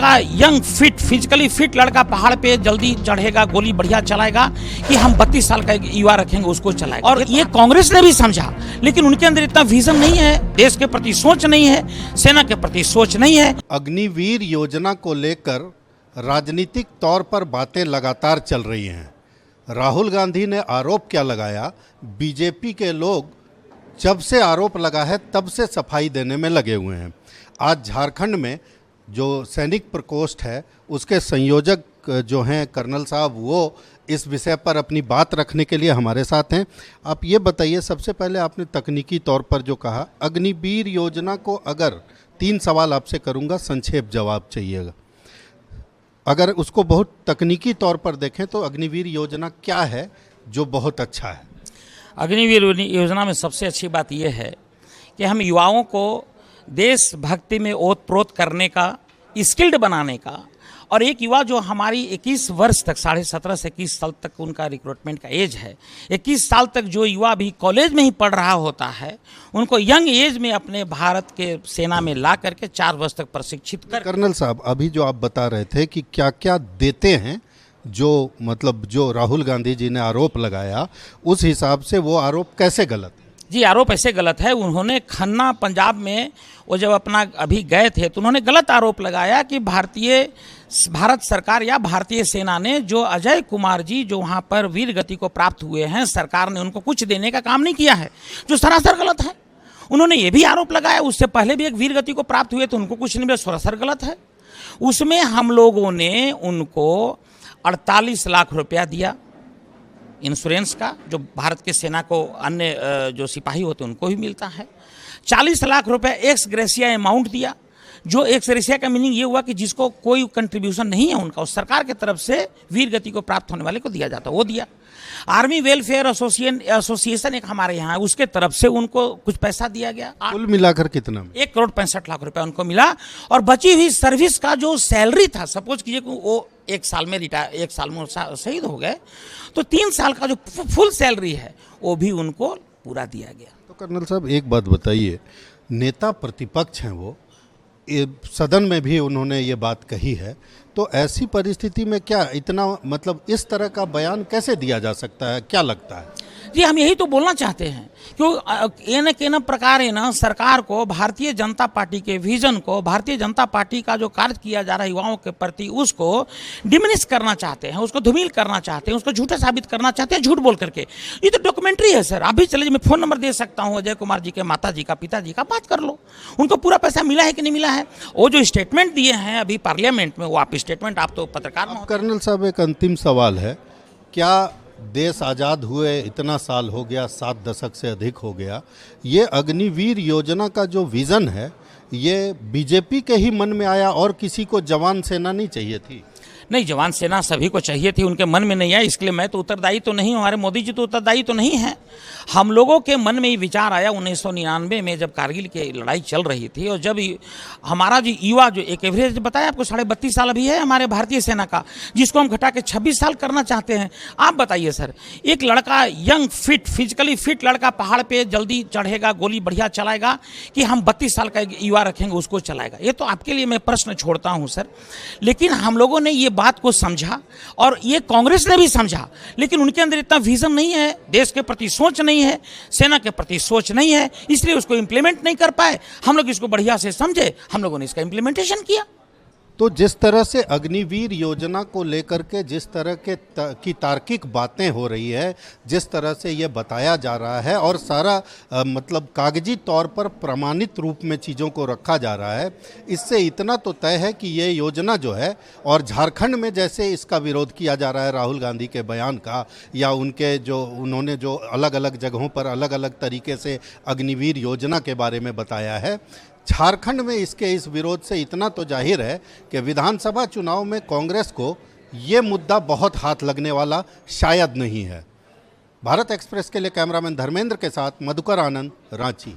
लड़का young fit physically fit लड़का पहाड़ पे जल्दी चढ़ेगा, गोली बढ़िया चलाएगा कि हम 32 साल का युवा रखेंगे उसको चलाएगा। और ये कांग्रेस ने भी समझा, लेकिन उनके अंदर इतना विजन नहीं है, देश के प्रति सोच नहीं है, सेना के प्रति सोच नहीं है। अग्निवीर योजना को लेकर राजनीतिक तौर पर बातें लगातार चल रही हैं। राहुल गांधी ने आरोप क्या लगाया, बीजेपी के लोग जब से आरोप लगा है तब से सफाई देने में लगे हुए हैं। आज झारखंड में जो सैनिक प्रकोष्ठ है उसके संयोजक जो हैं कर्नल साहब, वो इस विषय पर अपनी बात रखने के लिए हमारे साथ हैं। आप ये बताइए, सबसे पहले आपने तकनीकी तौर पर जो कहा अग्निवीर योजना को, अगर 3 सवाल आपसे करूंगा, संक्षेप जवाब चाहिएगा। अगर उसको बहुत तकनीकी तौर पर देखें तो अग्निवीर योजना क्या है जो बहुत अच्छा है? अग्निवीर योजना में सबसे अच्छी बात यह है कि हम युवाओं को देशभक्ति में ओत-प्रोत करने का, स्किल्ड बनाने का, और एक युवा जो हमारी 21 वर्ष तक, 17.5 से 21 साल तक उनका रिक्रूटमेंट का एज है, 21 साल तक जो युवा भी कॉलेज में ही पढ़ रहा होता है, उनको यंग एज में अपने भारत के सेना में ला करके 4 वर्ष तक प्रशिक्षित कर। कर्नल साहब, अभी जो आप बता रहे थे कि क्या क्या देते हैं, जो मतलब जो राहुल गांधी जी ने आरोप लगाया, उस हिसाब से वो आरोप कैसे गलत है? जी, आरोप ऐसे गलत है। उन्होंने खन्ना पंजाब में वो जब अपना अभी गए थे तो उन्होंने गलत आरोप लगाया कि भारत सरकार या भारतीय सेना ने जो अजय कुमार जी जो वहाँ पर वीर गति को प्राप्त हुए हैं, सरकार ने उनको कुछ देने का काम नहीं किया है, जो सरासर गलत है। उन्होंने ये भी आरोप लगाया उससे पहले भी एक वीर गति को प्राप्त हुए तो उनको कुछ नहीं मिला, सरासर गलत है। उसमें हम लोगों ने उनको 48 लाख रुपया दिया इंश्योरेंस का, जो भारत के सेना को अन्य जो सिपाही होते हैं उनको भी मिलता है। 40 लाख रुपए एक्स ग्रेसिया अमाउंट दिया, जो एक्स ग्रेसिया का मीनिंग ये हुआ कि जिसको कोई कंट्रीब्यूशन नहीं है उनका, उस सरकार की तरफ से वीर गति को प्राप्त होने वाले को दिया जाता, वो दिया। आर्मी वेलफेयर एसोसिएशन एक हमारे यहाँ है, उसके तरफ से उनको कुछ पैसा दिया गया। कुल मिलाकर कितना? 1,65,00,000 रुपया उनको मिला। और बची हुई सर्विस का जो सैलरी था, सपोज कीजिए कि वो 1 साल में रिटायर, 1 साल में शहीद हो गए, तो 3 साल का जो फुल सैलरी है वो भी उनको पूरा दिया गया। तो कर्नल साहब एक बात बताइए, नेता प्रतिपक्ष हैं वो, सदन में भी उन्होंने ये बात कही है, तो ऐसी परिस्थिति में क्या इतना मतलब इस तरह का बयान कैसे दिया जा सकता है, क्या लगता है? जी, हम यही तो बोलना चाहते हैं क्योंकि ये न के न प्रकार न सरकार को, भारतीय जनता पार्टी के विजन को, भारतीय जनता पार्टी का जो कार्य किया जा रहा है युवाओं के प्रति, उसको डिमिनिश करना चाहते हैं, उसको धूमिल करना चाहते हैं, उसको झूठा साबित करना चाहते हैं, झूठ बोल करके। ये तो डॉक्यूमेंट्री है सर, आप भी चलिए, मैं फ़ोन नंबर दे सकता हूँ अजय कुमार जी के माता जी का, पिताजी का, बात कर लो, उनको पूरा पैसा मिला है कि नहीं मिला है। वो जो स्टेटमेंट दिए हैं अभी पार्लियामेंट में, वो आप स्टेटमेंट, आप तो पत्रकार। कर्नल साहब एक अंतिम सवाल है, क्या देश आज़ाद हुए इतना साल हो गया, 7 दशक से अधिक हो गया, ये अग्निवीर योजना का जो विज़न है ये बीजेपी के ही मन में आया और किसी को जवान सेना नहीं चाहिए थी? नहीं, जवान सेना सभी को चाहिए थी, उनके मन में नहीं आया, इसके लिए मैं तो उत्तरदायी तो नहीं हूँ, हमारे मोदी जी तो उत्तरदायी तो नहीं है। हम लोगों के मन में ये विचार आया 1999 में, जब कारगिल की लड़ाई चल रही थी, और जब हमारा जो युवा, जो एक एवरेज बताया आपको 32.5 साल अभी है हमारे भारतीय सेना का, जिसको हम घटा के 26 साल करना चाहते हैं। आप बताइए सर, एक लड़का यंग फिट फिजिकली फिट लड़का पहाड़ पर जल्दी चढ़ेगा, गोली बढ़िया चलाएगा कि हम 32 साल का युवा रखेंगे उसको चलाएगा? ये तो आपके लिए मैं प्रश्न छोड़ता हूँ सर। लेकिन हम लोगों ने ये बात को समझा, और ये कांग्रेस ने भी समझा, लेकिन उनके अंदर इतना विजन नहीं है, देश के प्रति सोच नहीं है, सेना के प्रति सोच नहीं है, इसलिए उसको इंप्लीमेंट नहीं कर पाए। हम लोग इसको बढ़िया से समझे, हम लोगों ने इसका इंप्लीमेंटेशन किया। तो जिस तरह से अग्निवीर योजना को लेकर के जिस तरह की तार्किक बातें हो रही है, जिस तरह से ये बताया जा रहा है, और सारा मतलब कागजी तौर पर प्रमाणित रूप में चीज़ों को रखा जा रहा है, इससे इतना तो तय है कि ये योजना जो है, और झारखंड में जैसे इसका विरोध किया जा रहा है राहुल गांधी के बयान का, या उनके जो उन्होंने जो अलग अलग जगहों पर अलग अलग तरीके से अग्निवीर योजना के बारे में बताया है, झारखंड में इसके इस विरोध से इतना तो जाहिर है कि विधानसभा चुनाव में कांग्रेस को ये मुद्दा बहुत हाथ लगने वाला शायद नहीं है। भारत एक्सप्रेस के लिए कैमरामैन धर्मेंद्र के साथ मधुकर आनंद, रांची।